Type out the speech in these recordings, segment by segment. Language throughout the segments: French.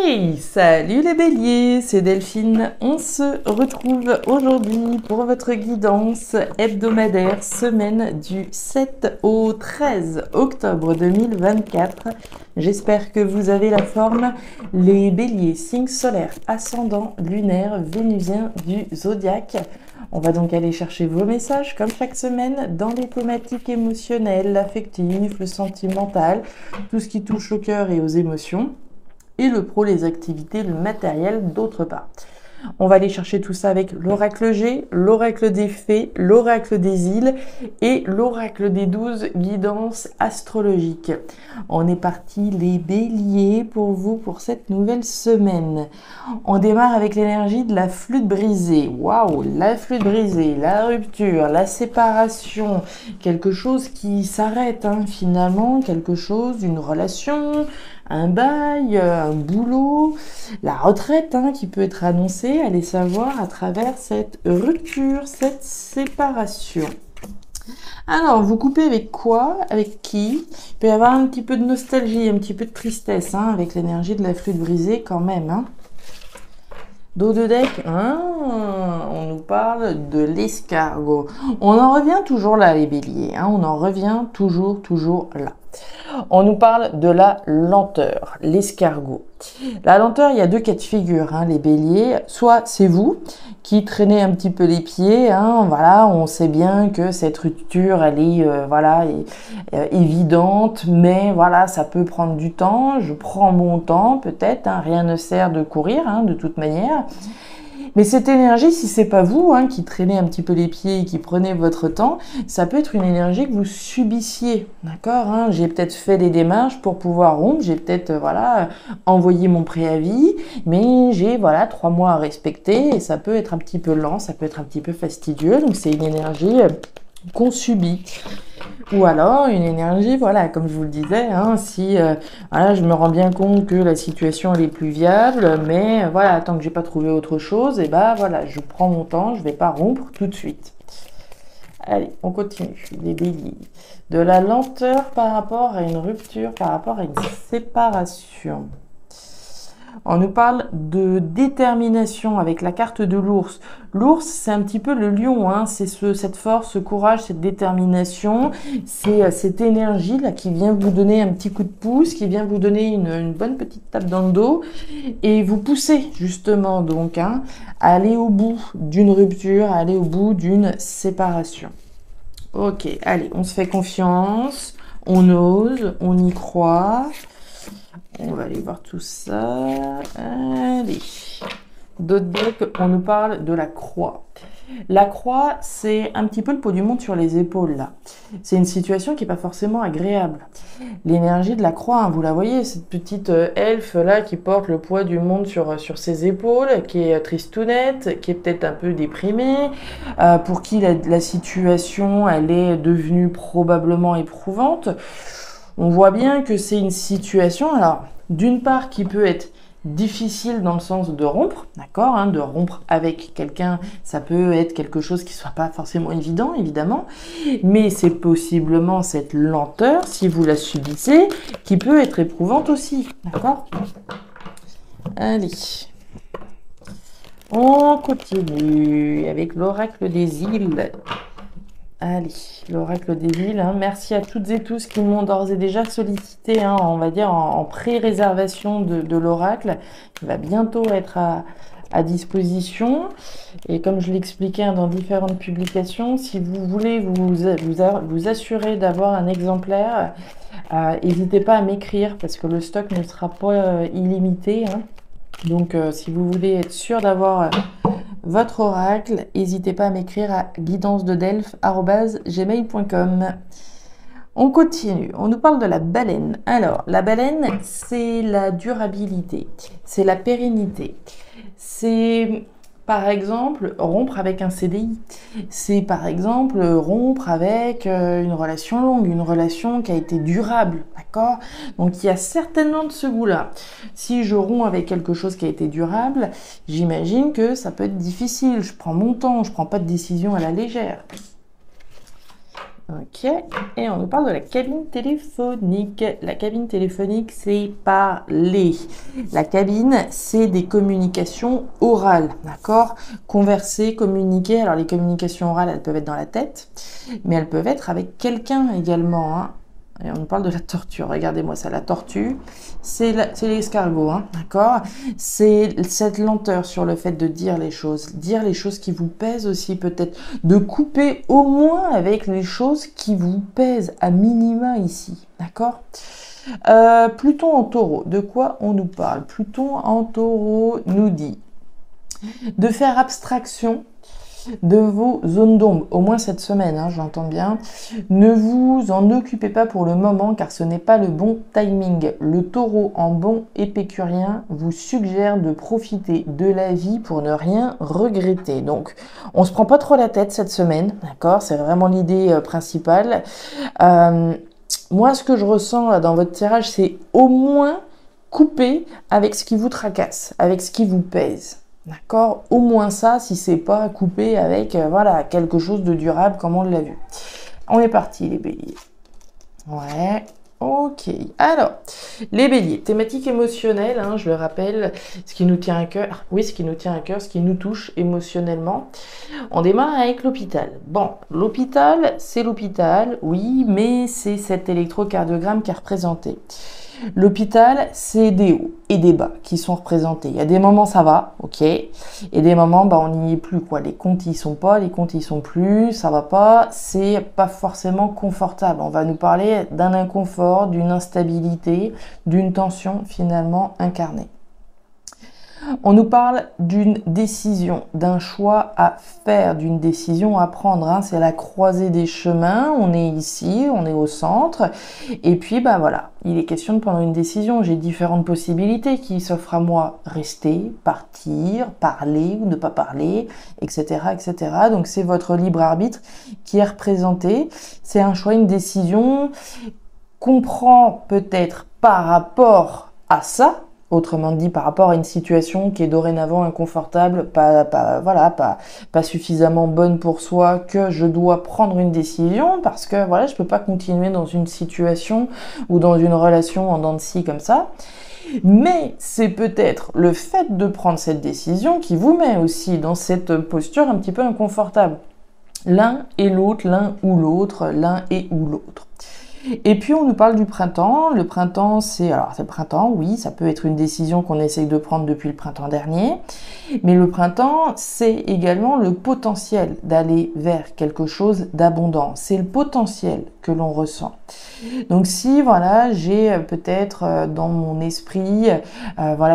Hey, salut les béliers, c'est Delphine. On se retrouve aujourd'hui pour votre guidance hebdomadaire semaine du 7 au 13 octobre 2024. J'espère que vous avez la forme. Les béliers, signes solaires, ascendant, lunaire, vénusien du zodiaque. On va donc aller chercher vos messages, comme chaque semaine, dans les thématiques émotionnelles, affectives, le sentimental, tout ce qui touche au cœur et aux émotions. Et le pro, les activités, le matériel d'autre part. On va aller chercher tout ça avec l'oracle G, l'oracle des fées, l'oracle des îles et l'oracle des 12 guidances astrologiques. On est parti les béliers pour vous pour cette nouvelle semaine. On démarre avec l'énergie de la flûte brisée. Waouh, la flûte brisée, la rupture, la séparation, quelque chose qui s'arrête finalement, quelque chose, une relation, un bail, un boulot, la retraite qui peut être annoncée, allez savoir à travers cette rupture, cette séparation. Alors, vous coupez avec quoi? Avec qui? Il peut y avoir un petit peu de nostalgie, un petit peu de tristesse avec l'énergie de la flûte brisée quand même. Dos de deck, on nous parle de l'escargot. On en revient toujours là, les béliers. On en revient toujours là. On nous parle de la lenteur, l'escargot. La lenteur, il y a deux cas de figure, les béliers. Soit c'est vous qui traînez un petit peu les pieds. Voilà, on sait bien que cette rupture, elle est évidente, mais voilà, ça peut prendre du temps. Je prends mon temps, peut-être. Rien ne sert de courir, de toute manière. Mais cette énergie, si c'est pas vous qui traînez un petit peu les pieds et qui prenez votre temps, ça peut être une énergie que vous subissiez, d'accord J'ai peut-être fait des démarches pour pouvoir rompre, j'ai peut-être envoyé mon préavis, mais j'ai 3 mois à respecter et ça peut être un petit peu lent, ça peut être un petit peu fastidieux, donc c'est une énergie qu'on subit. Ou alors une énergie, comme je vous le disais, si je me rends bien compte que la situation elle est plus viable, mais tant que j'ai pas trouvé autre chose, je prends mon temps, je vais pas rompre tout de suite. Allez, on continue, les béliers. De la lenteur par rapport à une rupture, par rapport à une séparation. On nous parle de détermination avec la carte de l'ours. L'ours, c'est un petit peu le lion, c'est cette force, ce courage, cette détermination, c'est cette énergie-là qui vient vous donner un petit coup de pouce, qui vient vous donner une bonne petite tape dans le dos et vous pousser justement donc à aller au bout d'une rupture, à aller au bout d'une séparation. Ok, allez, on se fait confiance, on ose, on y croit. On va aller voir tout ça. Allez. D'autres decks, on nous parle de la croix. La croix, c'est un petit peu le poids du monde sur les épaules, là. C'est une situation qui n'est pas forcément agréable. L'énergie de la croix, vous la voyez, cette petite elfe-là qui porte le poids du monde sur ses épaules, qui est tristounette, qui est peut-être un peu déprimée, pour qui la situation, elle est devenue probablement éprouvante. On voit bien que c'est une situation, alors, d'une part, qui peut être difficile dans le sens de rompre, d'accord, de rompre avec quelqu'un, ça peut être quelque chose qui soit pas forcément évident, évidemment, mais c'est possiblement cette lenteur, si vous la subissez, qui peut être éprouvante aussi, d'accord? Allez. On continue avec l'oracle des îles. Allez, l'oracle des îles, merci à toutes et tous qui m'ont d'ores et déjà sollicité, on va dire en pré-réservation de l'oracle, qui va bientôt être à disposition. Et comme je l'expliquais dans différentes publications, si vous voulez vous assurer d'avoir un exemplaire, n'hésitez pas à m'écrire parce que le stock ne sera pas illimité. Donc, si vous voulez être sûr d'avoir votre oracle, n'hésitez pas à m'écrire à guidancededelphes@gmail.com. On continue, on nous parle de la baleine. Alors, la baleine, c'est la durabilité, c'est la pérennité. C'est, par exemple, rompre avec un CDI. C'est, par exemple, rompre avec une relation longue, une relation qui a été durable, d'accord? Donc, il y a certainement de ce goût-là. Si je romps avec quelque chose qui a été durable, j'imagine que ça peut être difficile. Je prends mon temps, je prends pas de décision à la légère. Ok, et on nous parle de la cabine téléphonique. La cabine téléphonique, c'est parler. La cabine, c'est des communications orales, d'accord? Converser, communiquer. Alors, les communications orales, elles peuvent être dans la tête, mais elles peuvent être avec quelqu'un également, hein. Et on nous parle de la tortue. Regardez-moi ça, la tortue, c'est l'escargot, hein, d'accord? C'est cette lenteur sur le fait de dire les choses qui vous pèsent aussi peut-être, de couper au moins avec les choses qui vous pèsent à minima ici, d'accord? Pluton en taureau, de quoi on nous parle? Pluton en taureau nous dit de faire abstraction de vos zones d'ombre, au moins cette semaine, hein, j'entends bien. Ne vous en occupez pas pour le moment car ce n'est pas le bon timing. Le taureau en bon épicurien vous suggère de profiter de la vie pour ne rien regretter. Donc, on se prend pas trop la tête cette semaine, d'accord? C'est vraiment l'idée principale. Moi, ce que je ressens là, dans votre tirage, c'est au moins couper avec ce qui vous tracasse, avec ce qui vous pèse. D'accord? Au moins ça, si c'est pas coupé avec voilà, quelque chose de durable comme on l'a vu. On est parti les béliers. Ouais, ok. Alors, les béliers, thématique émotionnelle, hein, je le rappelle, ce qui nous tient à cœur. Oui, ce qui nous tient à cœur, ce qui nous touche émotionnellement. On démarre avec l'hôpital. Bon, l'hôpital, c'est l'hôpital, oui, mais c'est cet électrocardiogramme qui est représenté. L'hôpital, c'est des hauts et des bas qui sont représentés. Il y a des moments, ça va, ok. Et des moments, bah, on n'y est plus, quoi. Les comptes, ils sont pas, les comptes, ils sont plus, ça va pas. C'est pas forcément confortable. On va nous parler d'un inconfort, d'une instabilité, d'une tension finalement incarnée. On nous parle d'une décision, d'un choix à faire, d'une décision à prendre, hein. C'est la croisée des chemins, on est ici, on est au centre, et puis bah voilà, il est question de prendre une décision. J'ai différentes possibilités qui s'offrent à moi, rester, partir, parler ou ne pas parler, etc., etc. Donc c'est votre libre arbitre qui est représenté, c'est un choix, une décision qu'on prend peut-être par rapport à ça. Autrement dit, par rapport à une situation qui est dorénavant inconfortable, pas suffisamment bonne pour soi, que je dois prendre une décision parce que voilà, je peux pas continuer dans une situation ou dans une relation en dents de scie comme ça. Mais c'est peut-être le fait de prendre cette décision qui vous met aussi dans cette posture un petit peu inconfortable. L'un et l'autre, l'un ou l'autre, l'un et ou l'autre. Et puis on nous parle du printemps. Le printemps, c'est le printemps, oui, ça peut être une décision qu'on essaye de prendre depuis le printemps dernier. Mais le printemps, c'est également le potentiel d'aller vers quelque chose d'abondant. C'est le potentiel que l'on ressent. Donc si voilà, j'ai peut-être dans mon esprit,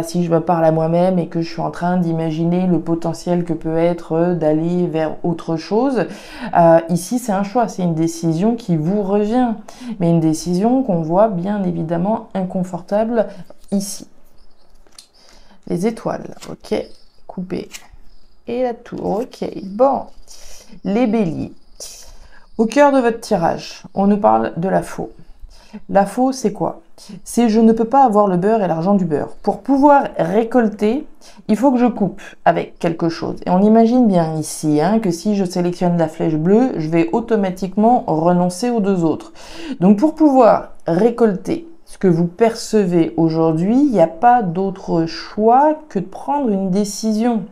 si je me parle à moi-même et que je suis en train d'imaginer le potentiel que peut être d'aller vers autre chose, ici c'est un choix, c'est une décision qui vous revient, mais une décision qu'on voit bien évidemment inconfortable ici. Les étoiles, ok, coupé. Et la tour, ok. Bon, les béliers. Au cœur de votre tirage, on nous parle de la faux. La faux, c'est quoi? C'est je ne peux pas avoir le beurre et l'argent du beurre. Pour pouvoir récolter, il faut que je coupe avec quelque chose. Et on imagine bien ici que si je sélectionne la flèche bleue, je vais automatiquement renoncer aux deux autres. Donc pour pouvoir récolter ce que vous percevez aujourd'hui, il n'y a pas d'autre choix que de prendre une décision.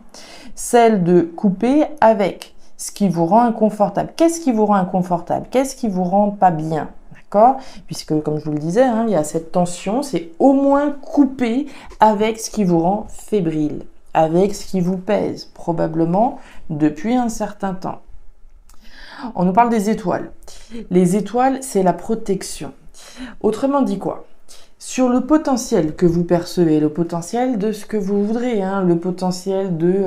Celle de couper avec ce qui vous rend inconfortable. Qu'est-ce qui vous rend inconfortable? Qu'est-ce qui vous rend pas bien? D'accord? Puisque, comme je vous le disais, il y a cette tension, c'est au moins couper avec ce qui vous rend fébrile, avec ce qui vous pèse, probablement depuis un certain temps. On nous parle des étoiles. Les étoiles, c'est la protection. Autrement dit quoi? Sur le potentiel que vous percevez, le potentiel de ce que vous voudrez, le potentiel de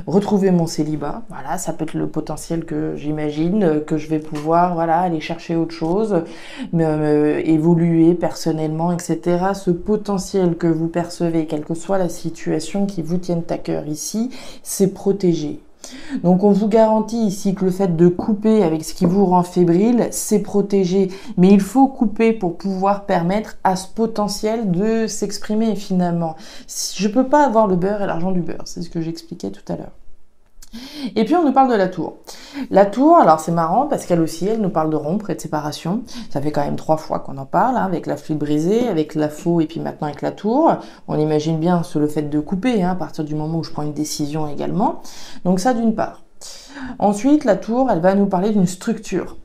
retrouver mon célibat, voilà, ça peut être le potentiel que j'imagine que je vais pouvoir aller chercher autre chose, évoluer personnellement, etc. Ce potentiel que vous percevez, quelle que soit la situation qui vous tienne à cœur ici, c'est protégé. Donc on vous garantit ici que le fait de couper avec ce qui vous rend fébrile, c'est protégé. Mais il faut couper pour pouvoir permettre à ce potentiel de s'exprimer finalement. Je ne peux pas avoir le beurre et l'argent du beurre, c'est ce que j'expliquais tout à l'heure. Et puis on nous parle de la tour. La tour, alors c'est marrant parce qu'elle aussi, elle nous parle de rompre et de séparation. Ça fait quand même 3 fois qu'on en parle, hein, avec la flûte brisée, avec la faux et puis maintenant avec la tour. On imagine bien sur le fait de couper, hein, à partir du moment où je prends une décision également. Donc ça d'une part. Ensuite, la tour, elle va nous parler d'une structure.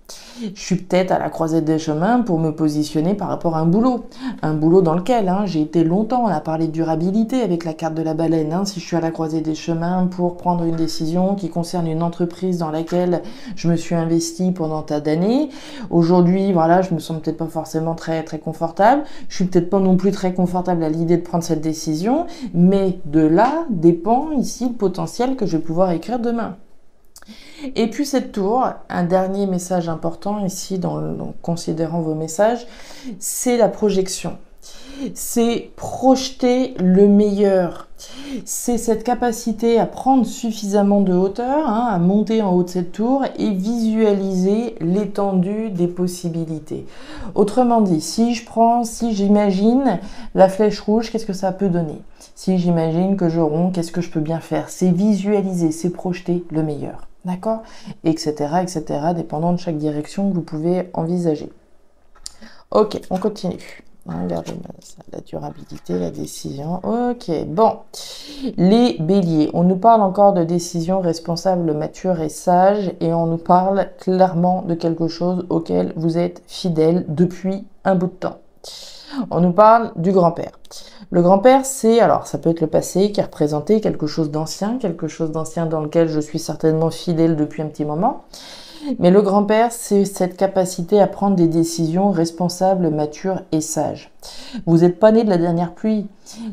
Je suis peut-être à la croisée des chemins pour me positionner par rapport à un boulot dans lequel j'ai été longtemps. On a parlé de durabilité avec la carte de la baleine. Si je suis à la croisée des chemins pour prendre une décision qui concerne une entreprise dans laquelle je me suis investie pendant tas d'années, aujourd'hui, voilà, je me sens peut-être pas forcément très très confortable. Je suis peut-être pas non plus très confortable à l'idée de prendre cette décision, mais de là dépend ici le potentiel que je vais pouvoir écrire demain. Et puis cette tour, un dernier message important ici, dans considérant vos messages, c'est la projection. C'est projeter le meilleur. C'est cette capacité à prendre suffisamment de hauteur, à monter en haut de cette tour et visualiser l'étendue des possibilités. Autrement dit, si j'imagine la flèche rouge, qu'est-ce que ça peut donner? Si j'imagine que je romps, qu'est-ce que je peux bien faire? C'est visualiser, c'est projeter le meilleur. D'accord? Etc., etc., dépendant de chaque direction que vous pouvez envisager. Ok, on continue. Regardez la durabilité, la décision. Ok, bon. Les béliers. On nous parle encore de décision responsable, mature et sage. Et on nous parle clairement de quelque chose auquel vous êtes fidèle depuis un bout de temps. On nous parle du grand-père. Le grand-père, alors ça peut être le passé qui a représenté quelque chose d'ancien dans lequel je suis certainement fidèle depuis un petit moment. Mais le grand-père, c'est cette capacité à prendre des décisions responsables, matures et sages. Vous n'êtes pas né de la dernière pluie.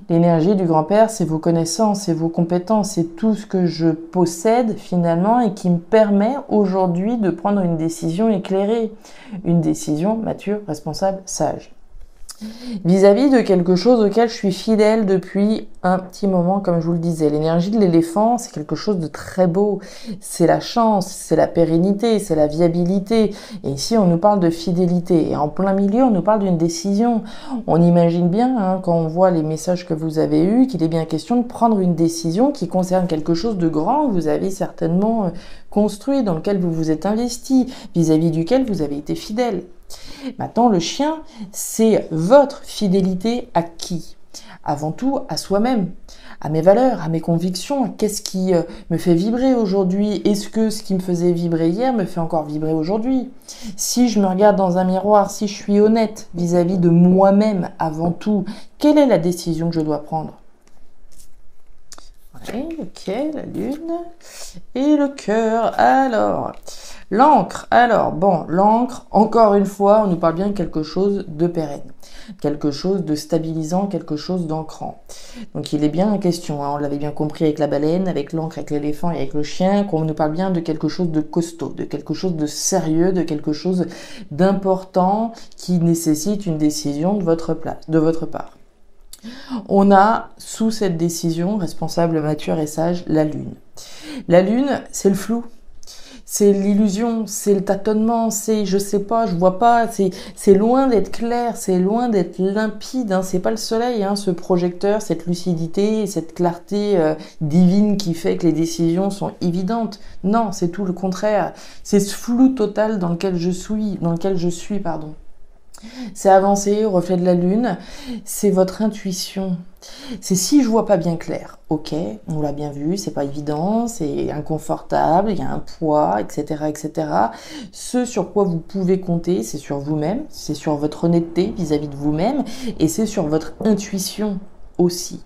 L'énergie du grand-père, c'est vos connaissances, c'est vos compétences, c'est tout ce que je possède finalement et qui me permet aujourd'hui de prendre une décision éclairée. Une décision mature, responsable, sage. Vis-à-vis de quelque chose auquel je suis fidèle depuis un petit moment, comme je vous le disais. L'énergie de l'éléphant, c'est quelque chose de très beau. C'est la chance, c'est la pérennité, c'est la viabilité. Et ici, on nous parle de fidélité. Et en plein milieu, on nous parle d'une décision. On imagine bien, quand on voit les messages que vous avez eus, qu'il est bien question de prendre une décision qui concerne quelque chose de grand. Vous avez certainement construit, dans lequel vous vous êtes investi, vis-à-vis duquel vous avez été fidèle. Maintenant, le chien, c'est votre fidélité à qui? Avant tout, à soi-même, à mes valeurs, à mes convictions. Qu'est-ce qui me fait vibrer aujourd'hui? Est-ce que ce qui me faisait vibrer hier me fait encore vibrer aujourd'hui? Si je me regarde dans un miroir, si je suis honnête vis-à-vis de moi-même avant tout, quelle est la décision que je dois prendre? Ouais, ok, la lune et le cœur. Alors, l'encre. Alors, bon, l'encre, encore une fois, on nous parle bien de quelque chose de pérenne, quelque chose de stabilisant, quelque chose d'ancrant. Donc, il est bien en question, on l'avait bien compris avec la baleine, avec l'encre, avec l'éléphant et avec le chien, qu'on nous parle bien de quelque chose de costaud, de quelque chose de sérieux, de quelque chose d'important qui nécessite une décision de votre part. On a, sous cette décision, responsable, mature et sage, la lune. La lune, c'est le flou. C'est l'illusion, c'est le tâtonnement, c'est je sais pas, je vois pas, c'est loin d'être clair, c'est loin d'être limpide, c'est pas le soleil, ce projecteur, cette lucidité, cette clarté divine qui fait que les décisions sont évidentes. Non, c'est tout le contraire. C'est ce flou total dans lequel je suis, C'est avancer au reflet de la lune, c'est votre intuition. C'est si je vois pas bien clair, ok, on l'a bien vu, c'est pas évident, c'est inconfortable, il y a un poids, etc., etc. Ce sur quoi vous pouvez compter, c'est sur vous-même, c'est sur votre honnêteté vis-à-vis de vous-même, et c'est sur votre intuition aussi.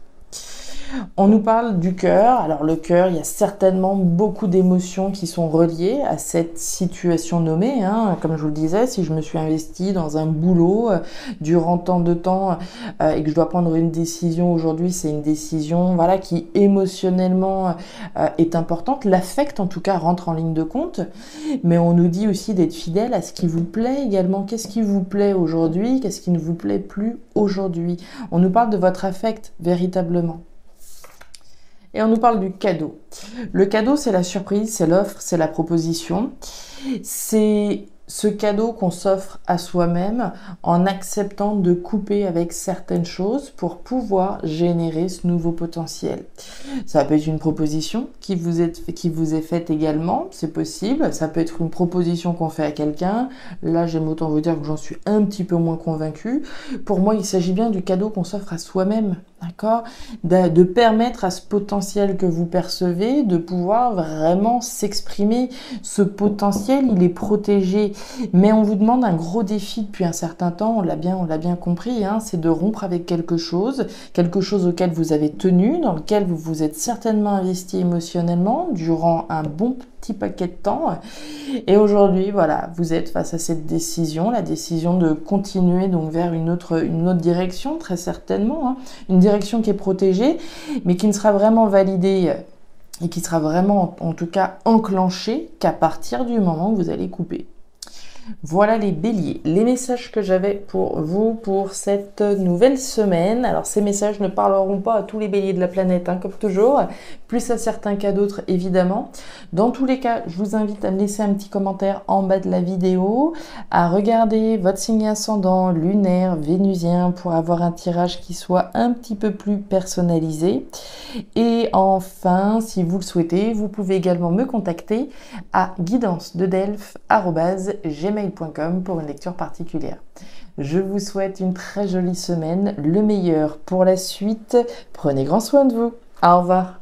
On nous parle du cœur. Alors le cœur, il y a certainement beaucoup d'émotions qui sont reliées à cette situation nommée. Comme je vous le disais, si je me suis investie dans un boulot durant tant de temps et que je dois prendre une décision aujourd'hui, c'est une décision qui émotionnellement est importante. L'affect en tout cas rentre en ligne de compte. Mais on nous dit aussi d'être fidèle à ce qui vous plaît également. Qu'est-ce qui vous plaît aujourd'hui? Qu'est-ce qui ne vous plaît plus aujourd'hui? On nous parle de votre affect véritablement. Et on nous parle du cadeau. Le cadeau, c'est la surprise, c'est l'offre, c'est la proposition. C'est ce cadeau qu'on s'offre à soi-même en acceptant de couper avec certaines choses pour pouvoir générer ce nouveau potentiel. Ça peut être une proposition qui vous est faite également, c'est possible. Ça peut être une proposition qu'on fait à quelqu'un. Là, j'aime autant vous dire que j'en suis un petit peu moins convaincue. Pour moi, il s'agit bien du cadeau qu'on s'offre à soi-même, d'accord ? De permettre à ce potentiel que vous percevez de pouvoir vraiment s'exprimer. Ce potentiel, il est protégé. Mais on vous demande un gros défi depuis un certain temps, on l'a bien compris, hein, c'est de rompre avec quelque chose auquel vous avez tenu, dans lequel vous vous êtes certainement investi émotionnellement durant un bon petit paquet de temps. Et aujourd'hui, voilà, vous êtes face à cette décision, la décision de continuer donc vers une autre direction, très certainement, hein, une direction qui est protégée, mais qui ne sera vraiment validée et qui sera vraiment, en tout cas, enclenchée qu'à partir du moment où vous allez couper. Voilà les béliers, les messages que j'avais pour vous pour cette nouvelle semaine. Alors ces messages ne parleront pas à tous les béliers de la planète, hein, comme toujours, plus à certains qu'à d'autres évidemment. Dans tous les cas, je vous invite à me laisser un petit commentaire en bas de la vidéo, à regarder votre signe ascendant, lunaire, vénusien pour avoir un tirage qui soit un petit peu plus personnalisé. Et enfin, si vous le souhaitez, vous pouvez également me contacter à guidancededelphes@gmail.com pour une lecture particulière. Je vous souhaite une très jolie semaine, le meilleur pour la suite. Prenez grand soin de vous. Au revoir.